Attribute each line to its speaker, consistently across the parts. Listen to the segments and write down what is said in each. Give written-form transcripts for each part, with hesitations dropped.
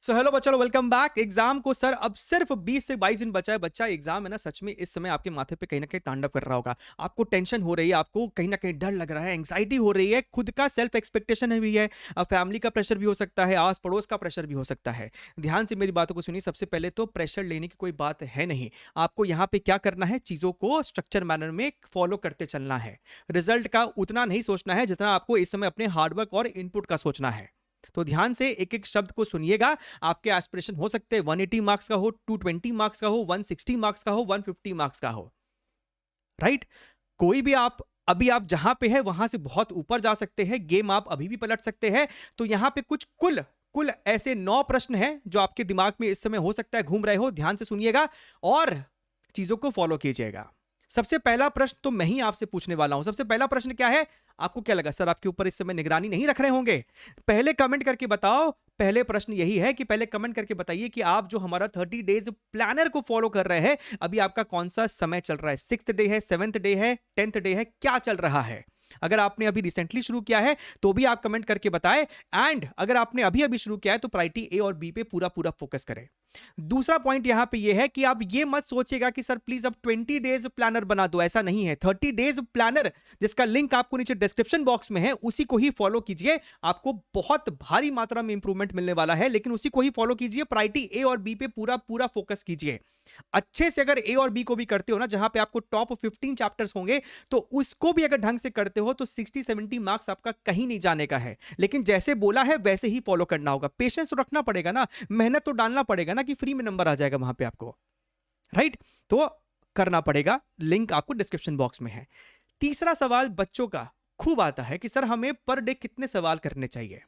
Speaker 1: So hello बच्चों, welcome back. Exam को sir अब सिर्फ 20 से 22 दिन बचा है। बच्चा एग्जाम है ना, सच में इस समय आपके माथे पे कहीं ना कहीं तांडव कर रहा होगा। आपको टेंशन हो रही है, आपको कहीं ना कहीं डर लग रहा है, एंग्जाइटी हो रही है, खुद का सेल्फ एक्सपेक्टेशन भी है, फैमिली का प्रेशर भी हो सकता है, आस पड़ोस का प्रेशर भी हो सकता है। ध्यान से मेरी बातों को सुनिए। सबसे पहले तो प्रेशर लेने की कोई बात है नहीं। आपको यहाँ पे क्या करना है, चीजों को स्ट्रक्चर मैनर में फॉलो करते चलना है। रिजल्ट का उतना नहीं सोचना है जितना आपको इस समय अपने हार्डवर्क और इनपुट का सोचना है। तो ध्यान से एक एक शब्द को सुनिएगा। आपके एस्पिरेशन हो सकते हैं 180 मार्क्स का हो, 220 मार्क्स का हो, 160 मार्क्स का हो, 150 मार्क्स का हो। राइट? कोई भी आप अभी आप जहां पे है वहां से बहुत ऊपर जा सकते हैं। गेम आप अभी भी पलट सकते हैं। तो यहां पे कुछ कुल कुल ऐसे 9 प्रश्न हैं जो आपके दिमाग में इस समय हो सकता है घूम रहे हो। ध्यान से सुनिएगा और चीजों को फॉलो कीजिएगा। सबसे पहला प्रश्न तो मैं ही आपसे पूछने वाला हूं। सबसे पहला प्रश्न क्या है? आपको क्या लगा सर आपके ऊपर इस समय निगरानी नहीं रख रहे होंगे? पहले कमेंट करके बताओ। पहले प्रश्न यही है कि पहले कमेंट करके बताइए कि आप जो हमारा 30 डेज प्लानर को फॉलो कर रहे हैं, अभी आपका कौन सा समय चल रहा है? 6th डे है, 7th डे है, 10th डे है, क्या चल रहा है? अगर आपने अभी रिसेंटली शुरू किया है तो भी आप कमेंट करके बताएं। एंड अगर आपने अभी अभी शुरू किया है तो प्रायोरिटी ए और बी पे पूरा पूरा फोकस करें। दूसरा पॉइंट यहां पे यह है कि आप ये मत सोचिएगा कि सर प्लीज अब 20 डेज प्लानर बना दो। ऐसा नहीं है। 30 डेज प्लानर जिसका लिंक आपको नीचे डिस्क्रिप्शन बॉक्स में है उसी को ही फॉलो कीजिए। आपको बहुत भारी मात्रा में इंप्रूवमेंट मिलने वाला है, लेकिन उसी को ही फॉलो कीजिए। प्रायोरिटी ए और बी पे पूरा पूरा फोकस कीजिए। अच्छे से अगर ए और बी को भी करते हो ना, जहां पे आपको टॉप 15 चैप्टर्स होंगे, तो उसको भी अगर ढंग से करते हो तो 60-70 मार्क्स आपका कहीं नहीं जाने का है। लेकिन जैसे बोला है वैसे ही फॉलो करना होगा। पेशेंस तो रखना पड़ेगा ना, मेहनत तो डालना पड़ेगा ना, कि फ्री में नंबर आ जाएगा वहां पे आपको। राइट? तो करना पड़ेगा। लिंक आपको डिस्क्रिप्शन बॉक्स में है। तीसरा सवाल बच्चों का खूब आता है कि सर हमें पर डे कितने सवाल करने चाहिए।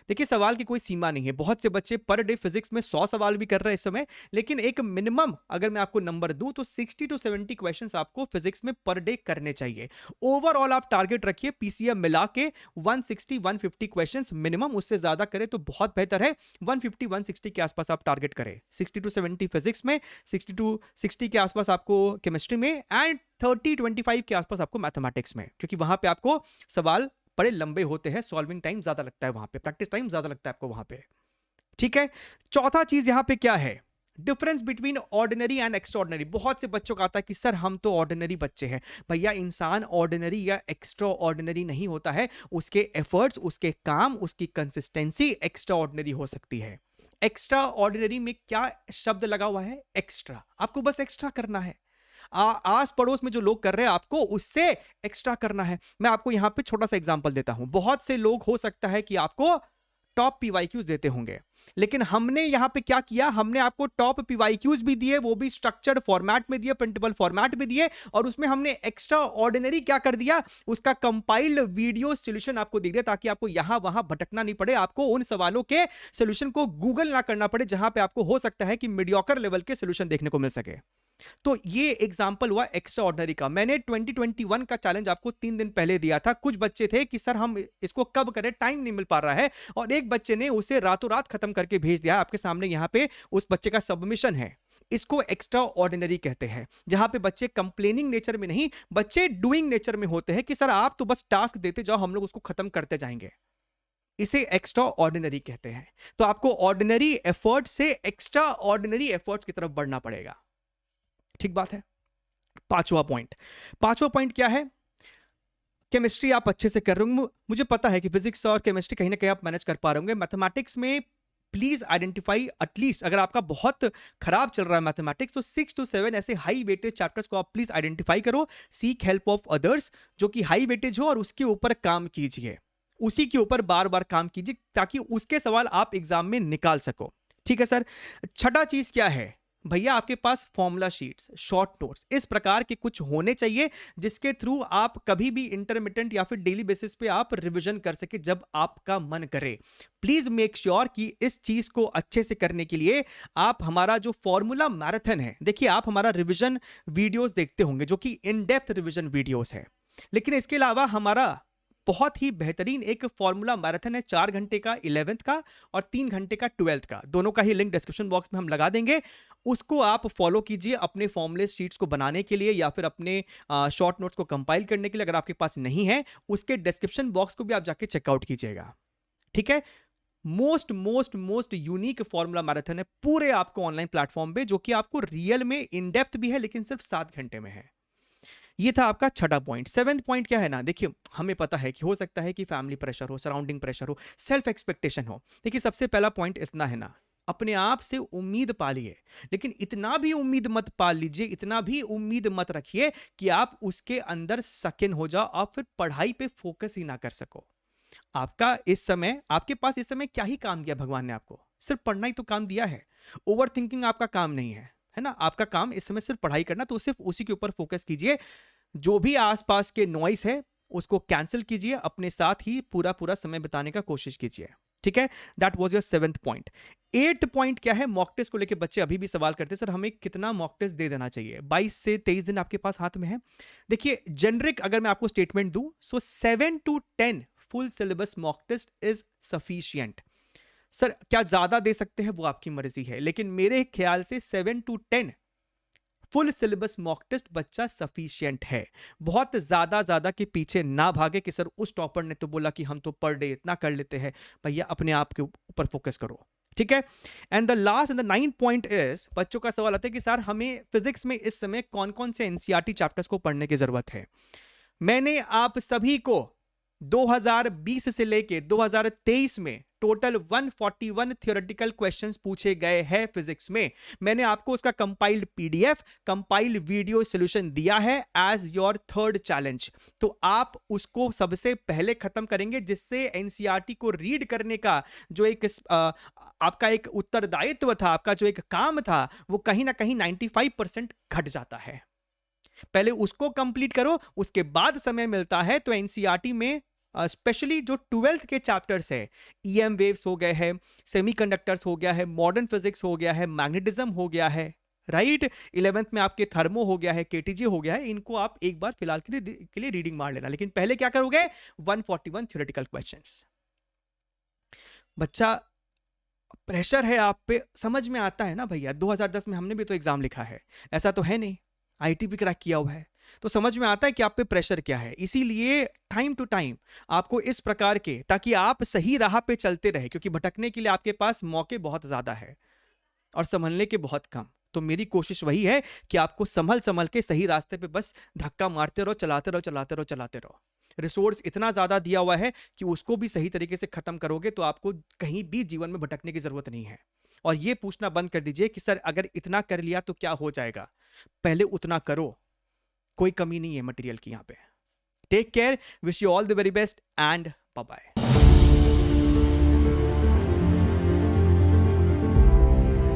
Speaker 1: देखिए, सवाल की कोई सीमा नहीं है। बहुत से बच्चे पर डे फिजिक्स में 100 सवाल भी कर रहे हैं इस समय, लेकिन एक मिनिमम अगर मैं आपको नंबर दूं तो 60 to 70 क्वेश्चंस आपको फिजिक्स में पर डे करने चाहिए। ओवरऑल आप टारगेट रखिए पीसीएम मिला के 160-150 क्वेश्चंस मिनिमम। उससे ज्यादा करें तो बहुत बेहतर है। 150-160 के आसपास आप टारगेट करें। 60 to 70 फिजिक्स में, 60 to 60 के आसपास आपको केमिस्ट्री में, एंड 30-25 के आसपास आपको मैथमेटिक्स में, क्योंकि वहां पे आपको सवाल बड़े लंबे होते हैं। सॉल्विंग टाइम ज्यादा लगता है वहां पे, प्रैक्टिस टाइम ज्यादा लगता है आपको वहां पे। ठीक है? चौथा चीज यहां पे क्या है? Difference between ordinary and extraordinary. बहुत से बच्चों का आता है कि सर हम तो ऑर्डिनरी बच्चे हैं। भैया, इंसान ऑर्डिनरी या एक्स्ट्रा ऑर्डिनरी नहीं होता है। उसके एफर्ट्स, उसके काम, उसकी कंसिस्टेंसी एक्स्ट्रा ऑर्डिनरी हो सकती है। एक्स्ट्रा ऑर्डिनरी में क्या शब्द लगा हुआ है? एक्स्ट्रा। आपको बस एक्स्ट्रा करना है। आस पड़ोस में जो लोग कर रहे हैं आपको उससे एक्स्ट्रा करना है। मैं आपको यहां पे छोटा सा एग्जांपल देता हूं। बहुत से लोग हो सकता है कि आपको टॉप पीवाईक्यूज देते होंगे, लेकिन हमने यहां पे क्या किया? हमने आपको टॉप पीवाईक्यूज भी दिए, वो भी स्ट्रक्चर्ड फॉर्मेट में दिए, प्रिंटेबल फॉर्मेट में दिए, और उसमें हमने एक्स्ट्रा ऑर्डिनरी क्या कर दिया? उसका कंपाइल्ड वीडियो सॉल्यूशन आपको दे दिया, ताकि आपको यहां वहां भटकना नहीं पड़े, आपको उन सवालों के सॉल्यूशन को गूगल ना करना पड़े जहां पे आपको हो सकता है कि मीडियोकर लेवल के सॉल्यूशन देखने को मिल सके। तो ये एग्जांपल हुआ एक्स्ट्रा ऑर्डिनरी का। मैंने 2021 का चैलेंज आपको 3 दिन पहले दिया था। कुछ बच्चे थे कि सर हम इसको कब करें, टाइम नहीं मिल पा रहा है, और एक बच्चे ने उसे रातों रात खत्म करके भेज दिया। आपके सामने यहां पे उस बच्चे का सबमिशन है। इसको एक्स्ट्रा ऑर्डिनरी कहते हैं, जहां पे बच्चे कंप्लेनिंग नेचर में नहीं, बच्चे डूइंग नेचर में होते हैं कि सर आप तो बस टास्क देते जाओ, हम लोग उसको खत्म करते जाएंगे। इसे एक्स्ट्रा ऑर्डिनरी कहते हैं। तो आपको ऑर्डिनरी एफर्ट से एक्स्ट्रा ऑर्डिनरी एफर्ट्स की तरफ बढ़ना पड़ेगा। ठीक बात है? पांचवा पॉइंट क्या है? केमिस्ट्री आप अच्छे से कर रहे होंगे। मुझे पता है कि फिजिक्स और केमिस्ट्री कहीं ना कहीं आप मैनेज कर पा रहे होंगे। मैथमेटिक्स में प्लीज आइडेंटिफाई, एटलीस्ट अगर आपका बहुत खराब चल रहा है मैथमेटिक्स, तो 6 to 7 ऐसे हाई वेटेज चैप्टर्स को आप प्लीज आइडेंटिफाई करो। सीक हेल्प ऑफ अदर्स जो कि हाई वेटेज हो, और उसके ऊपर काम कीजिए। उसी के ऊपर बार बार काम कीजिए ताकि उसके सवाल आप एग्जाम में निकाल सको। ठीक है सर? छठा चीज क्या है? भैया, आपके पास फॉर्मूला शीट्स, शॉर्ट नोट्स इस प्रकार के कुछ होने चाहिए, जिसके थ्रू आप कभी भी इंटरमिटेंट या फिर डेली बेसिस पे आप रिवीजन कर सके जब आपका मन करे। प्लीज मेक श्योर कि इस चीज को अच्छे से करने के लिए आप हमारा जो फॉर्मूला मैराथन है, देखिए आप हमारा रिवीजन वीडियोस देखते होंगे जो कि इन डेप्थ रिवीजन वीडियोस है, लेकिन इसके अलावा हमारा बहुत ही बेहतरीन एक फॉर्मूला मैराथन है 4 घंटे का 11th का, और 3 घंटे का 12th का। दोनों का ही लिंक डिस्क्रिप्शन बॉक्स में हम लगा देंगे। उसको आप फॉलो कीजिए अपने फॉर्मूले शीट्स को बनाने के लिए, या फिर अपने शॉर्ट नोट्स को कंपाइल करने के लिए। अगर आपके पास नहीं है, उसके डिस्क्रिप्शन बॉक्स को भी आप जाके चेकआउट कीजिएगा। ठीक है? Most most most unique formula marathon है पूरे आपको ऑनलाइन प्लेटफॉर्म पे, जो कि आपको रियल में इन डेप्थ भी है लेकिन सिर्फ 7 घंटे में है। ये था आपका छठा पॉइंट। सेवेंथ पॉइंट क्या है ना, देखिए हमें पता है कि हो सकता है कि फैमिली प्रेशर हो, सराउंडिंग प्रेशर हो, सेल्फ एक्सपेक्टेशन हो। देखिए सबसे पहला पॉइंट इतना है ना, अपने आप से उम्मीद पालिए, लेकिन इतना भी उम्मीद मत पाल लीजिए, इतना भी उम्मीद मत रखिए कि आप उसके अंदर सकिन हो जाओ, आप फिर पढ़ाई पे फोकस ही ना कर सको। आपका इस समय, आपके पास इस समय क्या ही काम दिया भगवान ने आपको? सिर्फ पढ़ना ही तो काम दिया है। ओवर थिंकिंग आपका काम नहीं है ना? आपका काम इस समय सिर्फ पढ़ाई करना, तो सिर्फ उसी के ऊपर फोकस कीजिए। जो भी आसपास के नॉइस है उसको कैंसिल कीजिए, अपने साथ ही पूरा पूरा समय बिताने का कोशिश कीजिए। ठीक है, that was your seventh point. Eight point क्या है, मॉक टेस्ट को लेकर बच्चे अभी भी सवाल करते हैं, सर हमें कितना मॉक टेस्ट दे देना चाहिए? 22 से 23 दिन आपके पास हाथ में है। देखिए जेनरिक अगर मैं आपको स्टेटमेंट दूं, so 7 to 10 full syllabus mock test is sufficient. Sir क्या ज्यादा दे सकते हैं, वो आपकी मर्जी है, लेकिन मेरे ख्याल से 7 to 10 full syllabus mock test बच्चा सफिशिएंट है। बहुत ज्यादा के पीछे ना भागे कि सर उस टॉपर ने तो बोला कि हम तो पर डे इतना कर लेते हैं। भैया अपने आप के ऊपर फोकस करो। ठीक है, and the last and the 9th point is, बच्चों का सवाल आता है कि सर हमें फिजिक्स में इस समय कौन कौन से एनसीईआरटी चैप्टर्स को पढ़ने की जरूरत है? मैंने आप सभी को 2020 से लेके 2023 में टोटल 141 थ्योरेटिकल क्वेश्चंस पूछे गए हैं फिजिक्स में। मैंने आपको उसका compiled PDF, compiled video solution दिया है एज योर थर्ड चैलेंज। तो आप उसको सबसे पहले खत्म करेंगे, जिससे एनसीईआरटी को रीड करने का जो एक आपका एक उत्तरदायित्व था, आपका जो एक काम था, वो कहीं ना कहीं 95% घट जाता है। पहले उसको कंप्लीट करो, उसके बाद समय मिलता है तो एनसीईआरटी में स्पेशली जो 12th के चैप्टर्स है, ईएम वेव्स हो गए हैं, सेमीकंडक्टर्स हो गया है, मॉडर्न फिजिक्स हो गया है, मैग्नेटिज्म हो गया है, राइट, 11th में आपके थर्मो हो गया है, केटीजी हो गया है, इनको आप एक बार फिलहाल के लिए रीडिंग मार लेना। लेकिन पहले क्या करोगे? 141 थ्योरेटिकल क्वेश्चंस। बच्चा प्रेशर है आप पे, समझ में आता है ना भैया, 2010 में हमने भी तो एग्जाम लिखा है, ऐसा तो है नहीं, आईटी भी क्रैक किया हुआ है, तो समझ में आता है कि आप पे प्रेशर क्या है। इसीलिए टाइम टू टाइम आपको इस प्रकार के, ताकि आप सही राह पे चलते रहे, क्योंकि भटकने के लिए आपके पास मौके बहुत ज्यादा है और संभलने के बहुत कम। तो मेरी कोशिश वही है कि आपको संभल संभल के सही रास्ते पे बस धक्का मारते रहो, चलाते रहो, चलाते रहो, चलाते रहो। रिसोर्स इतना ज्यादा दिया हुआ है कि उसको भी सही तरीके से खत्म करोगे तो आपको कहीं भी जीवन में भटकने की जरूरत नहीं है। और ये पूछना बंद कर दीजिए कि सर अगर इतना कर लिया तो क्या हो जाएगा। पहले उतना करो, कोई कमी नहीं है मटेरियल की यहाँ पे। Take care, wish you all the very best and bye bye.